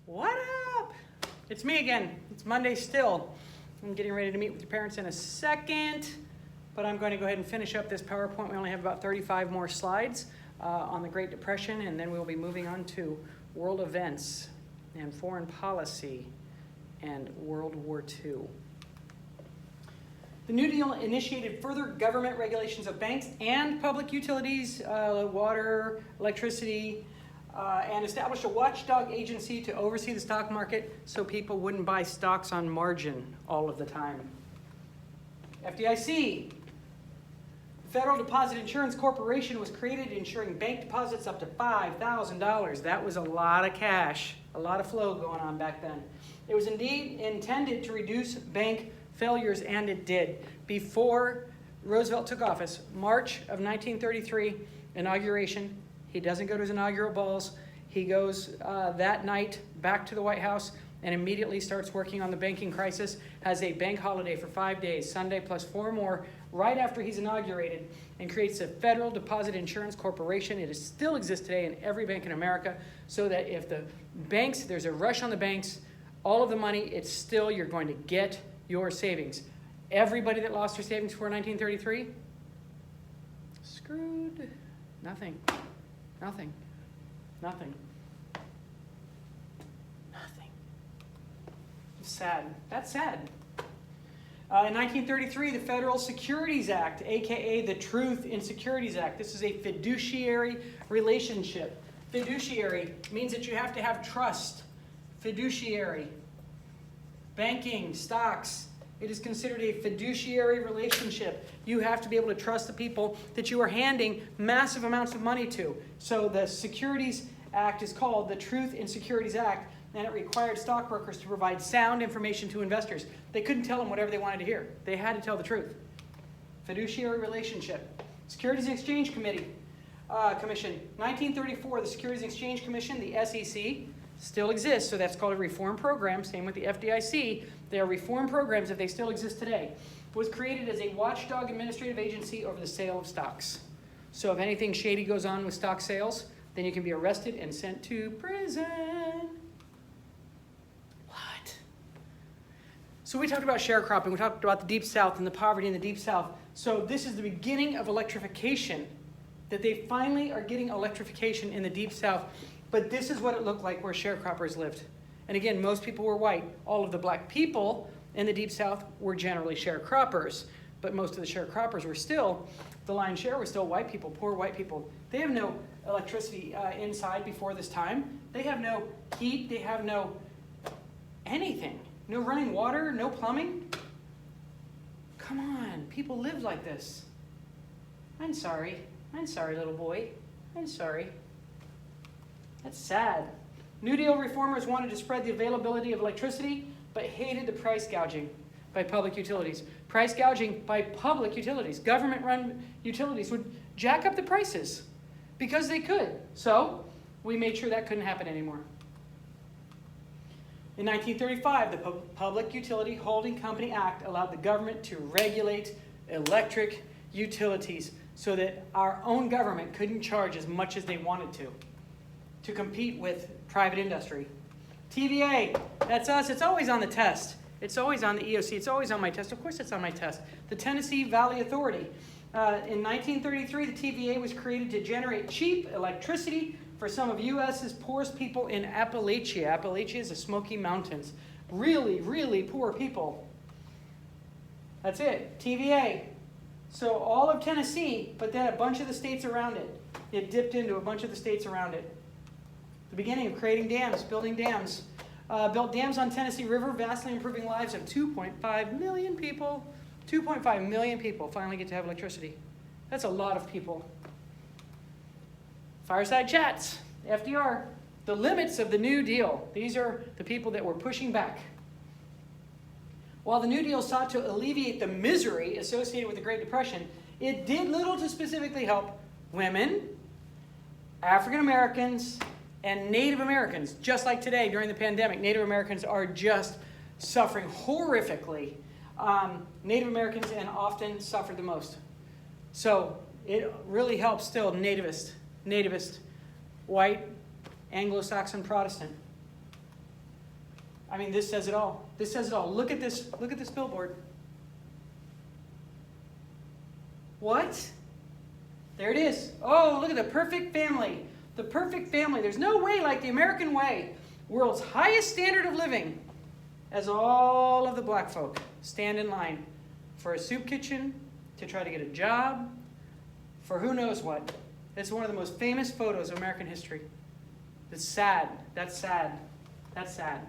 What up? It's me again. It's Monday still. I'm getting ready to meet with your parents in a second, but I'm going to go ahead and finish up this PowerPoint. We only have about 35 more slides on the Great Depression, and then we'll be moving on to world events and foreign policy and World War II. The New Deal initiated further government regulations of banks and public utilities, water, electricity, and established a watchdog agency to oversee the stock market so people wouldn't buy stocks on margin all of the time. FDIC, Federal Deposit Insurance Corporation, was created insuring bank deposits up to $5,000. That was a lot of cash, a lot of flow going on back then. It was indeed intended to reduce bank failures, and it did. Before Roosevelt took office, March of 1933, inauguration, he doesn't go to his inaugural balls. He goes that night back to the White House and immediately starts working on the banking crisis, has a bank holiday for 5 days, Sunday plus 4 more, right after he's inaugurated, and creates a Federal Deposit Insurance Corporation. It still exists today in every bank in America, so that if the banks, there's a rush on the banks, all of the money, it's still, you're going to get your savings. Everybody that lost their savings before 1933, screwed. Nothing. Nothing. Nothing. Nothing. It's sad. That's sad. In 1933, the Federal Securities Act, aka the Truth in Securities Act. This is a fiduciary relationship. Fiduciary means that you have to have trust. Fiduciary. Banking, stocks, it is considered a fiduciary relationship. You have to be able to trust the people that you are handing massive amounts of money to. So the Securities Act is called the Truth in Securities Act, and it required stockbrokers to provide sound information to investors. They couldn't tell them whatever they wanted to hear. They had to tell the truth. Fiduciary relationship. Securities and Exchange Commission. 1934, the Securities and Exchange Commission, the SEC, still exists, so that's called a reform program. Same with the FDIC. They are reform programs if they still exist today. It was created as a watchdog administrative agency over the sale of stocks. So if anything shady goes on with stock sales, then you can be arrested and sent to prison. What? So we talked about sharecropping. We talked about the Deep South and the poverty in the Deep South. So this is the beginning of electrification, that they finally are getting electrification in the Deep South. But this is what it looked like where sharecroppers lived. And again, most people were white. All of the black people in the Deep South were generally sharecroppers. But most of the sharecroppers were still, the lion's share was still white people, poor white people. They have no electricity inside before this time. They have no heat. They have no anything. No running water, no plumbing. Come on, people lived like this. I'm sorry. I'm sorry, little boy. I'm sorry. That's sad. New Deal reformers wanted to spread the availability of electricity, but hated the price gouging by public utilities. Price gouging by public utilities. Government-run utilities would jack up the prices because they could. So we made sure that couldn't happen anymore. In 1935, the Public Utility Holding Company Act allowed the government to regulate electric utilities so that our own government couldn't charge as much as they wanted to compete with private industry. TVA, that's us. It's always on the test. It's always on the EOC. It's always on my test. Of course it's on my test. The Tennessee Valley Authority. In 1933, the TVA was created to generate cheap electricity for some of U.S.'s poorest people in Appalachia. Appalachia is the Smoky Mountains. Really, really poor people. That's it. TVA. So all of Tennessee, but then a bunch of the states around it. It dipped into a bunch of the states around it. The beginning of creating dams, building dams. Built dams on Tennessee River, vastly improving lives of 2.5 million people. 2.5 million people finally get to have electricity. That's a lot of people. Fireside chats, FDR, the limits of the New Deal. These are the people that were pushing back. While the New Deal sought to alleviate the misery associated with the Great Depression, it did little to specifically help women, African Americans, and Native Americans. Just like today during the pandemic, Native Americans are just suffering horrifically. Native Americans and often suffer the most. So it really helps still nativist, white, Anglo-Saxon Protestant. I mean, this says it all. This says it all. Look at this billboard. What? There it is. Oh, look at the perfect family. The perfect family. There's no way like the American way. World's highest standard of living. As all of the black folk stand in line for a soup kitchen, to try to get a job, for who knows what. It's one of the most famous photos of American history. It's sad. That's sad. That's sad.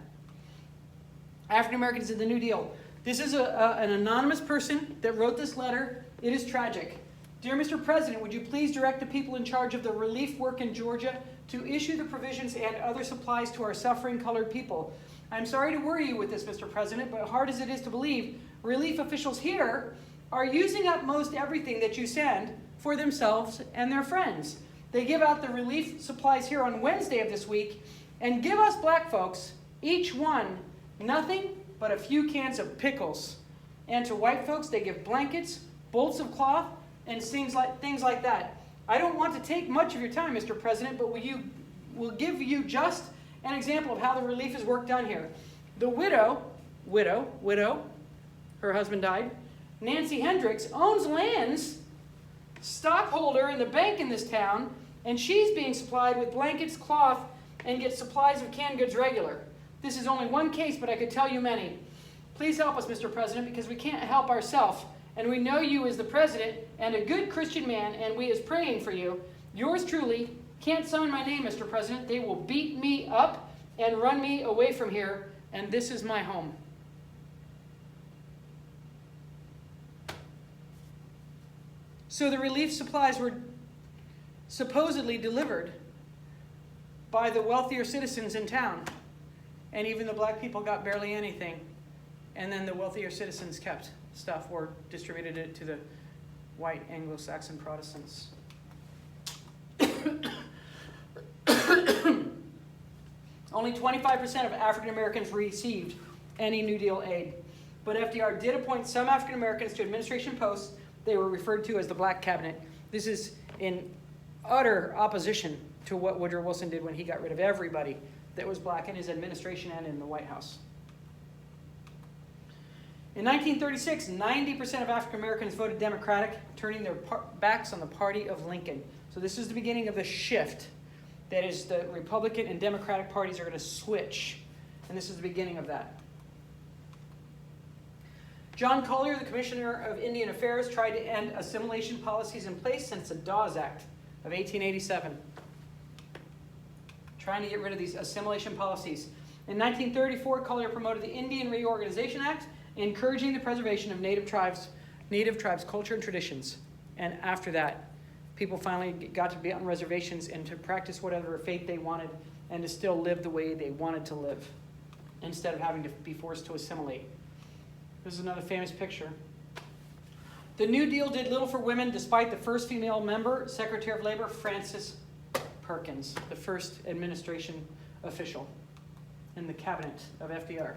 African Americans in the New Deal. This is an anonymous person that wrote this letter. It is tragic. Dear Mr. President, would you please direct the people in charge of the relief work in Georgia to issue the provisions and other supplies to our suffering colored people? I'm sorry to worry you with this, Mr. President, but hard as it is to believe, relief officials here are using up most everything that you send for themselves and their friends. They give out the relief supplies here on Wednesday of this week and give us black folks, each one, nothing but a few cans of pickles. And to white folks, they give blankets, bolts of cloth, and things like that. I don't want to take much of your time, Mr. President, but will give you just an example of how the relief is work done here. The widow, her husband died, Nancy Hendricks, owns lands, stockholder in the bank in this town, and she's being supplied with blankets, cloth, and gets supplies of canned goods regular. This is only one case, but I could tell you many. Please help us, Mr. President, because we can't help ourselves. And we know you as the president and a good Christian man, and we is praying for you. Yours truly. Can't sign my name, Mr. President. They will beat me up and run me away from here, and this is my home. So the relief supplies were supposedly delivered by the wealthier citizens in town, and even the black people got barely anything, and then the wealthier citizens kept stuff or distributed it to the white Anglo-Saxon Protestants. Only 25% of African Americans received any New Deal aid. But FDR did appoint some African Americans to administration posts. They were referred to as the Black Cabinet. This is in utter opposition to what Woodrow Wilson did when he got rid of everybody that was black in his administration and in the White House. In 1936, 90% of African Americans voted Democratic, turning their backs on the party of Lincoln. So this is the beginning of the shift. That is, the Republican and Democratic parties are going to switch. And this is the beginning of that. John Collier, the Commissioner of Indian Affairs, tried to end assimilation policies in place since the Dawes Act of 1887. Trying to get rid of these assimilation policies. In 1934, Collier promoted the Indian Reorganization Act, encouraging the preservation of native tribes' culture and traditions. And after that, people finally got to be on reservations and to practice whatever faith they wanted and to still live the way they wanted to live instead of having to be forced to assimilate. This is another famous picture. The New Deal did little for women despite the first female member, Secretary of Labor, Frances Perkins, the first administration official in the cabinet of FDR.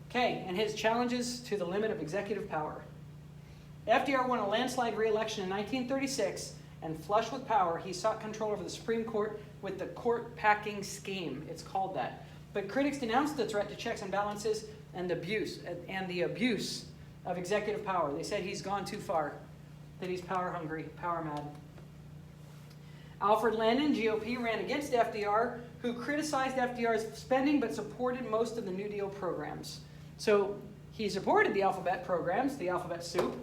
Okay, and his challenges to the limit of executive power. FDR won a landslide re-election in 1936, and flush with power, he sought control over the Supreme Court with the court packing scheme. It's called that. But critics denounced the threat to checks and balances and the abuse of executive power. They said he's gone too far, that he's power hungry, power mad. Alfred Landon, GOP, ran against FDR, who criticized FDR's spending but supported most of the New Deal programs. So he supported the alphabet programs, the alphabet soup,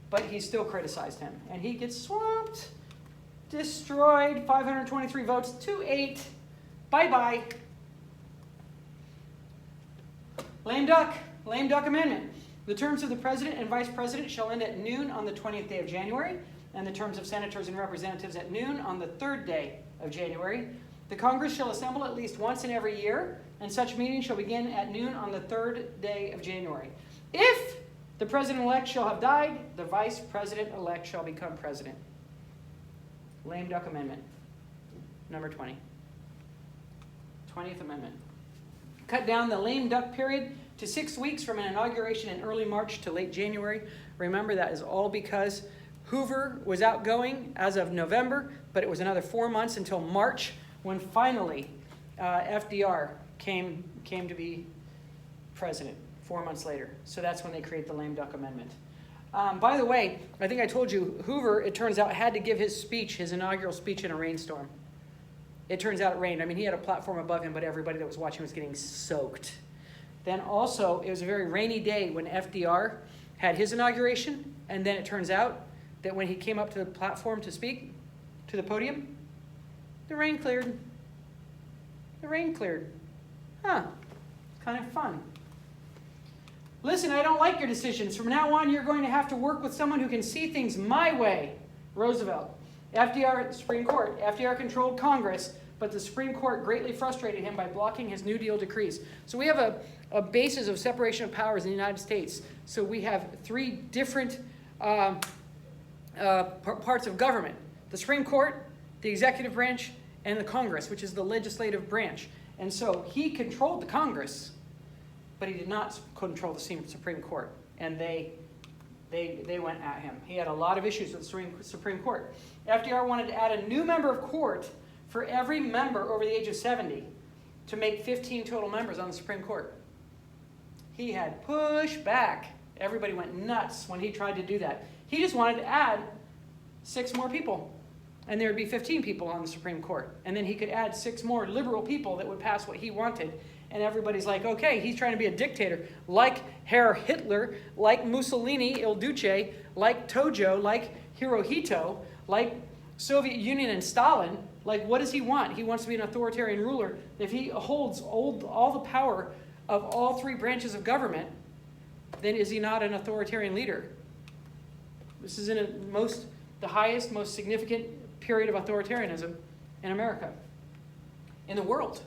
but he still criticized him. And he gets swamped, destroyed, 523 votes to 8. Bye-bye. Lame duck amendment. The terms of the president and vice president shall end at noon on the 20th day of January, and the terms of senators and representatives at noon on the 3rd day of January. The Congress shall assemble at least once in every year, and such meeting shall begin at noon on the 3rd day of January. If the president-elect shall have died, the vice president-elect shall become president. Lame duck amendment. Number 20. 20th amendment. Cut down the lame duck period to 6 weeks from an inauguration in early March to late January. Remember, that is all because Hoover was outgoing as of November, but it was another 4 months until March when finally FDR came to be president 4 months later. So that's when they create the lame duck amendment. By the way, I think I told you, Hoover, it turns out, had to give his speech, his inaugural speech, in a rainstorm. It turns out it rained. I mean, he had a platform above him, but everybody that was watching was getting soaked. Then also, it was a very rainy day when FDR had his inauguration, and then it turns out that when he came up to the platform to speak, to the podium, the rain cleared. The rain cleared. Huh. Kind of fun. Listen, I don't like your decisions. From now on, you're going to have to work with someone who can see things my way. Roosevelt. FDR at the Supreme Court. FDR controlled Congress, but the Supreme Court greatly frustrated him by blocking his New Deal decrees. So we have a basis of separation of powers in the United States. So we have three different parts of government. The Supreme Court, the executive branch, and the Congress, which is the legislative branch. And so he controlled the Congress, but he did not control the Supreme Court. And they went at him. He had a lot of issues with the Supreme Court. FDR wanted to add a new member of court for every member over the age of 70 to make 15 total members on the Supreme Court. He had pushback. Everybody went nuts when he tried to do that. He just wanted to add 6 more people, and there would be 15 people on the Supreme Court. And then he could add 6 more liberal people that would pass what he wanted. And everybody's like, okay, he's trying to be a dictator, like Herr Hitler, like Mussolini, Il Duce, like Tojo, like Hirohito, like Soviet Union and Stalin. Like, what does he want? He wants to be an authoritarian ruler. If he holds all the power of all 3 branches of government, then is he not an authoritarian leader? This is in the highest, most significant period of authoritarianism in America, in the world.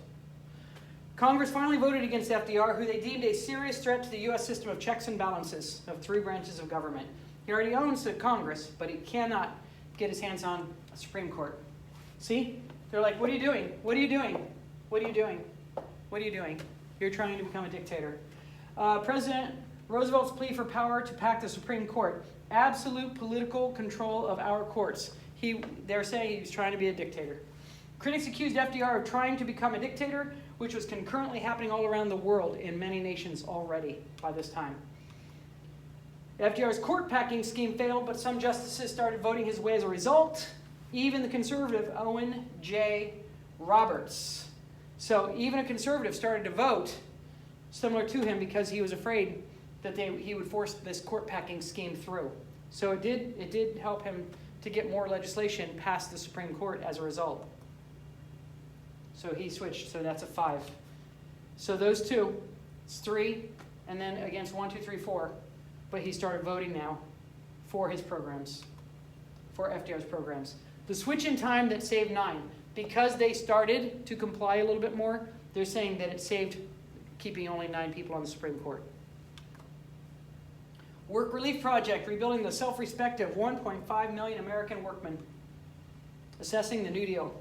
Congress finally voted against FDR, who they deemed a serious threat to the U.S. system of checks and balances of 3 branches of government. He already owns the Congress, but he cannot get his hands on a Supreme Court. See? They're like, what are you doing? What are you doing? What are you doing? What are you doing? You're trying to become a dictator. President Roosevelt's plea for power to pack the Supreme Court. Absolute political control of our courts. They're saying he was trying to be a dictator. Critics accused FDR of trying to become a dictator, which was concurrently happening all around the world in many nations already by this time. FDR's court packing scheme failed, but some justices started voting his way as a result. Even the conservative Owen J. Roberts. So even a conservative started to vote similar to him because he was afraid that he would force this court packing scheme through. So it did help him to get more legislation past the Supreme Court as a result. So he switched, so that's a 5. So those 2, it's 3, and then against 1, 2, 3, 4. But he started voting now for his programs, for FDR's programs. The switch in time that saved 9, because they started to comply a little bit more, they're saying that it saved keeping only 9 people on the Supreme Court. Work Relief Project, rebuilding the self-respect of 1.5 million American workmen. Assessing the New Deal.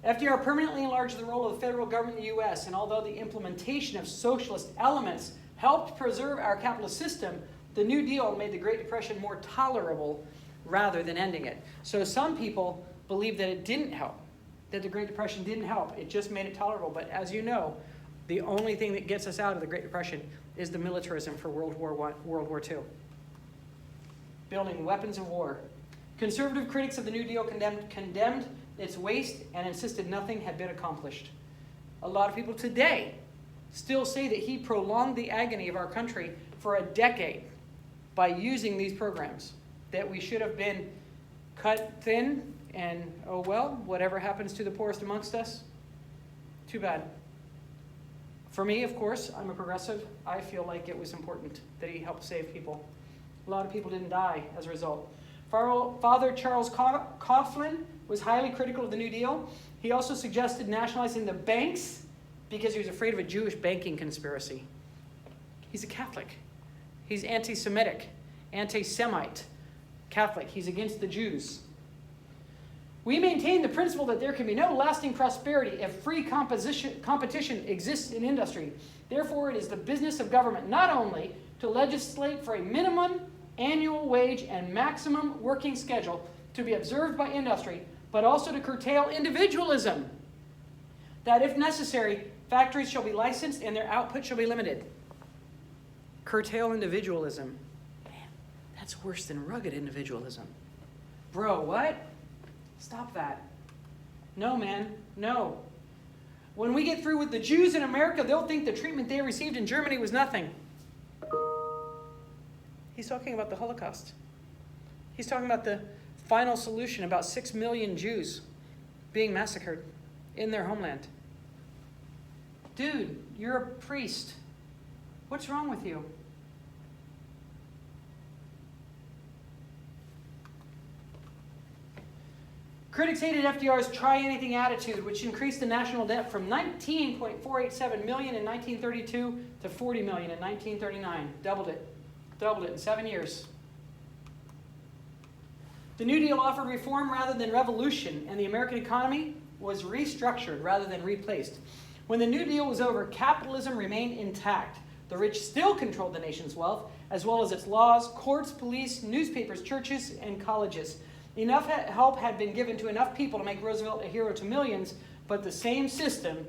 FDR permanently enlarged the role of the federal government in the U.S., and although the implementation of socialist elements helped preserve our capitalist system, the New Deal made the Great Depression more tolerable rather than ending it. So some people believe that it didn't help, that the Great Depression didn't help. It just made it tolerable. But as you know, the only thing that gets us out of the Great Depression is the militarism for World War II. Building weapons of war. Conservative critics of the New Deal condemned its waste and insisted nothing had been accomplished. A lot of people today still say that he prolonged the agony of our country for a decade by using these programs, that we should have been cut thin and, oh well, whatever happens to the poorest amongst us, too bad. For me, of course, I'm a progressive. I feel like it was important that he helped save people. A lot of people didn't die as a result. Father Charles Coughlin was highly critical of the New Deal. He also suggested nationalizing the banks because he was afraid of a Jewish banking conspiracy. He's a Catholic. He's anti-Semitic, anti-Semite, Catholic. He's against the Jews. We maintain the principle that there can be no lasting prosperity if free competition exists in industry. Therefore, it is the business of government not only to legislate for a minimum annual wage and maximum working schedule to be observed by industry, but also to curtail individualism. that if necessary, factories shall be licensed and their output shall be limited. Curtail individualism. Man, that's worse than rugged individualism. Bro, what? Stop that. No, man, no. When we get through with the Jews in America, they'll think the treatment they received in Germany was nothing. He's talking about the Holocaust. He's talking about the final solution, about 6 million Jews being massacred in their homeland. Dude, you're a priest. What's wrong with you? Critics hated FDR's try-anything attitude, which increased the national debt from $19.487 million in 1932 to $40 million in 1939. Doubled it in 7 years. The New Deal offered reform rather than revolution, and the American economy was restructured rather than replaced. When the New Deal was over, capitalism remained intact. The rich still controlled the nation's wealth, as well as its laws, courts, police, newspapers, churches, and colleges. Enough help had been given to enough people to make Roosevelt a hero to millions, but the same system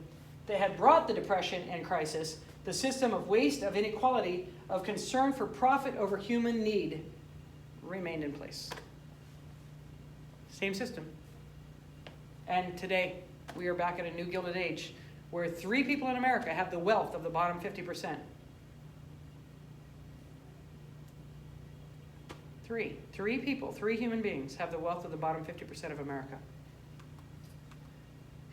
that had brought the Depression and crisis, the system of waste, of inequality, of concern for profit over human need, remained in place. Same system. And today, we are back at a new Gilded Age, where 3 people in America have the wealth of the bottom 50%. 3 people, 3 human beings have the wealth of the bottom 50% of America.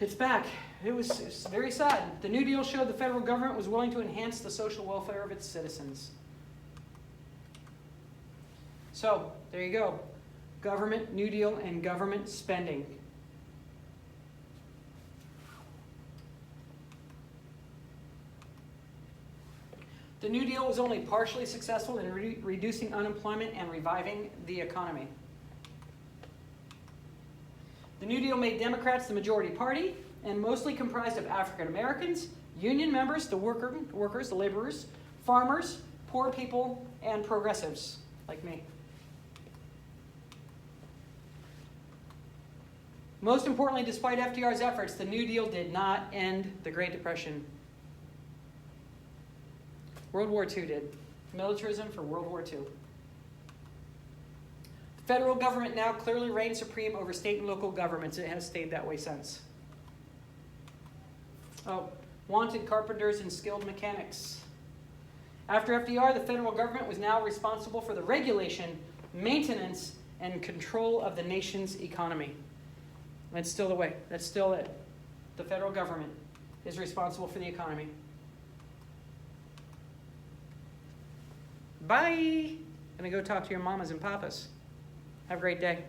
It's back. It's very sad. The New Deal showed the federal government was willing to enhance the social welfare of its citizens. So, there you go. Government, New Deal, and government spending. The New Deal was only partially successful in reducing unemployment and reviving the economy. The New Deal made Democrats the majority party and mostly comprised of African Americans, union members, the workers, the laborers, farmers, poor people, and progressives like me. Most importantly, despite FDR's efforts, the New Deal did not end the Great Depression. World War II did. Militarism for World War II. The federal government now clearly reigns supreme over state and local governments. It has stayed that way since. Oh, wanted carpenters and skilled mechanics. After FDR, the federal government was now responsible for the regulation, maintenance, and control of the nation's economy. That's still the way. That's still it. The federal government is responsible for the economy. Bye. I'm going to go talk to your mamas and papas. Have a great day.